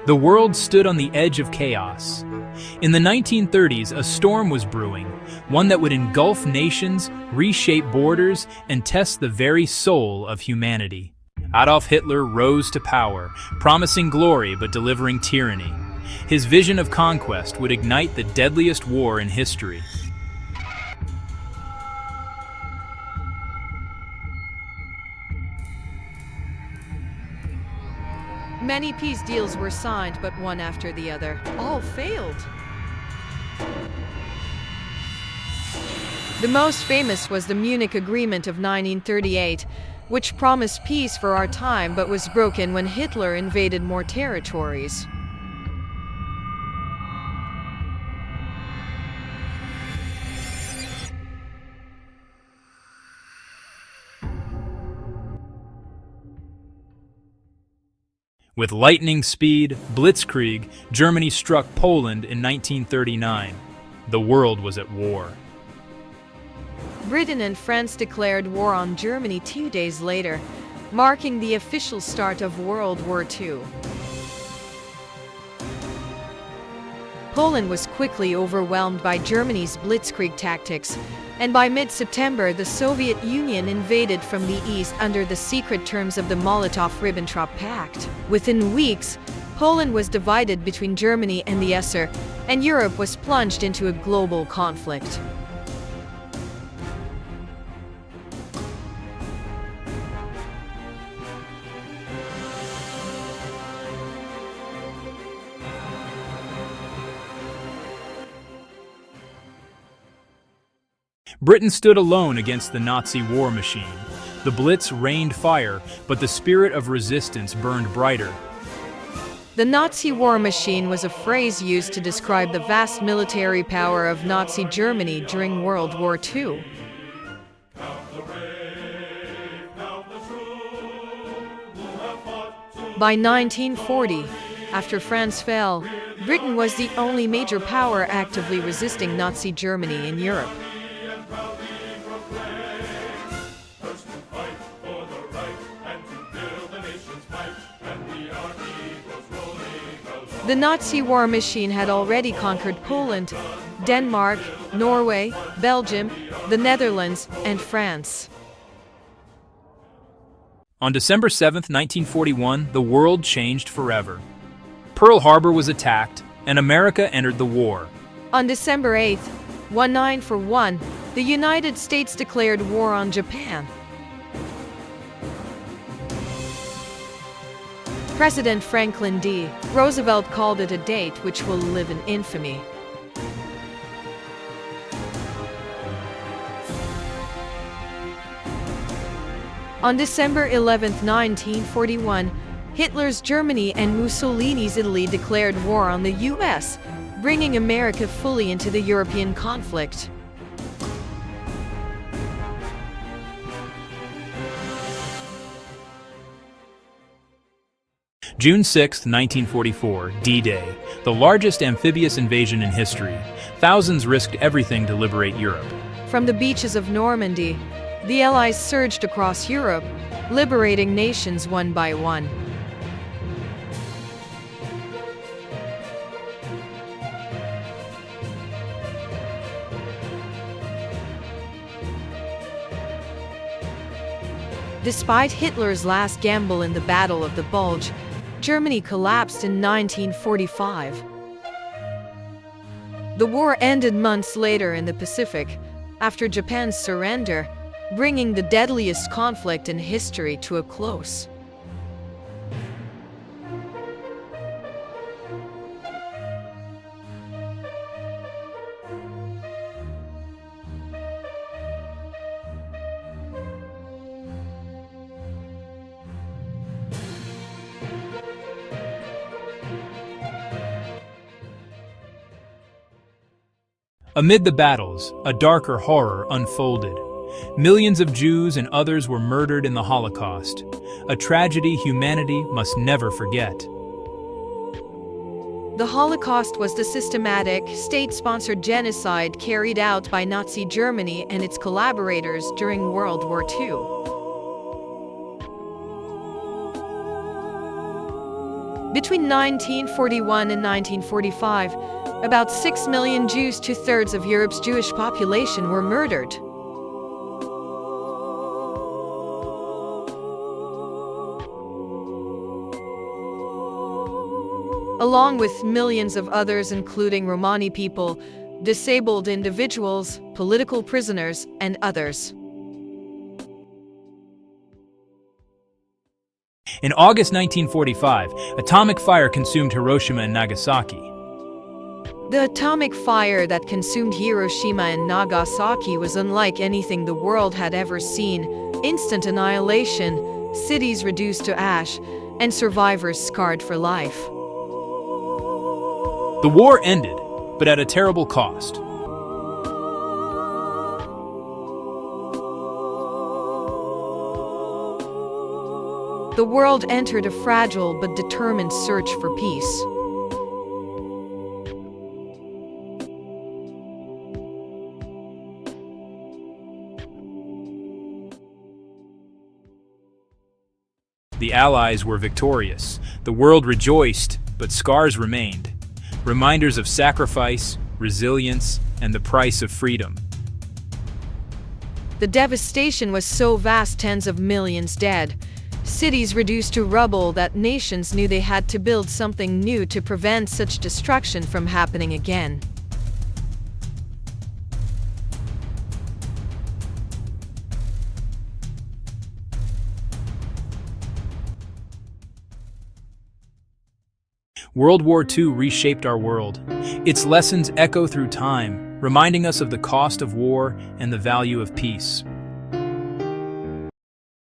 The world stood on the edge of chaos. In the 1930s, a storm was brewing, one that would engulf nations, reshape borders, and test the very soul of humanity. Adolf Hitler rose to power, promising glory but delivering tyranny. His vision of conquest would ignite the deadliest war in history. Many peace deals were signed, but one after the other, all failed. The most famous was the Munich Agreement of 1938, which promised peace for our time but was broken when Hitler invaded more territories. With lightning speed, blitzkrieg, Germany struck Poland in 1939. The world was at war. Britain and France declared war on Germany 2 days later, marking the official start of World War II. Poland was quickly overwhelmed by Germany's blitzkrieg tactics, and by mid-September the Soviet Union invaded from the east under the secret terms of the Molotov-Ribbentrop Pact. Within weeks, Poland was divided between Germany and the USSR, and Europe was plunged into a global conflict. Britain stood alone against the Nazi war machine. The Blitz rained fire, but the spirit of resistance burned brighter. The Nazi war machine was a phrase used to describe the vast military power of Nazi Germany during World War II. By 1940, after France fell, Britain was the only major power actively resisting Nazi Germany in Europe. The Nazi war machine had already conquered Poland, Denmark, Norway, Belgium, the Netherlands, and France. On December 7, 1941, the world changed forever. Pearl Harbor was attacked, and America entered the war. On December 8, 1941, the United States declared war on Japan. President Franklin D. Roosevelt called it a date which will live in infamy. On December 11, 1941, Hitler's Germany and Mussolini's Italy declared war on the U.S., bringing America fully into the European conflict. June 6, 1944, D-Day, the largest amphibious invasion in history. Thousands risked everything to liberate Europe. From the beaches of Normandy, the Allies surged across Europe, liberating nations one by one. Despite Hitler's last gamble in the Battle of the Bulge, Germany collapsed in 1945. The war ended months later in the Pacific, after Japan's surrender, bringing the deadliest conflict in history to a close. Amid the battles, a darker horror unfolded. Millions of Jews and others were murdered in the Holocaust, a tragedy humanity must never forget. The Holocaust was the systematic, state-sponsored genocide carried out by Nazi Germany and its collaborators during World War II. Between 1941 and 1945, about 6 million Jews, two-thirds of Europe's Jewish population, were murdered. Along with millions of others, including Romani people, disabled individuals, political prisoners, and others. In August 1945, atomic fire consumed Hiroshima and Nagasaki. The atomic fire that consumed Hiroshima and Nagasaki was unlike anything the world had ever seen. Instant annihilation, cities reduced to ash, and survivors scarred for life. The war ended, but at a terrible cost. The world entered a fragile but determined search for peace. The Allies were victorious. The world rejoiced, but scars remained. Reminders of sacrifice, resilience, and the price of freedom. The devastation was so vast, tens of millions dead, cities reduced to rubble, that nations knew they had to build something new to prevent such destruction from happening again. World War II reshaped our world. Its lessons echo through time, reminding us of the cost of war and the value of peace.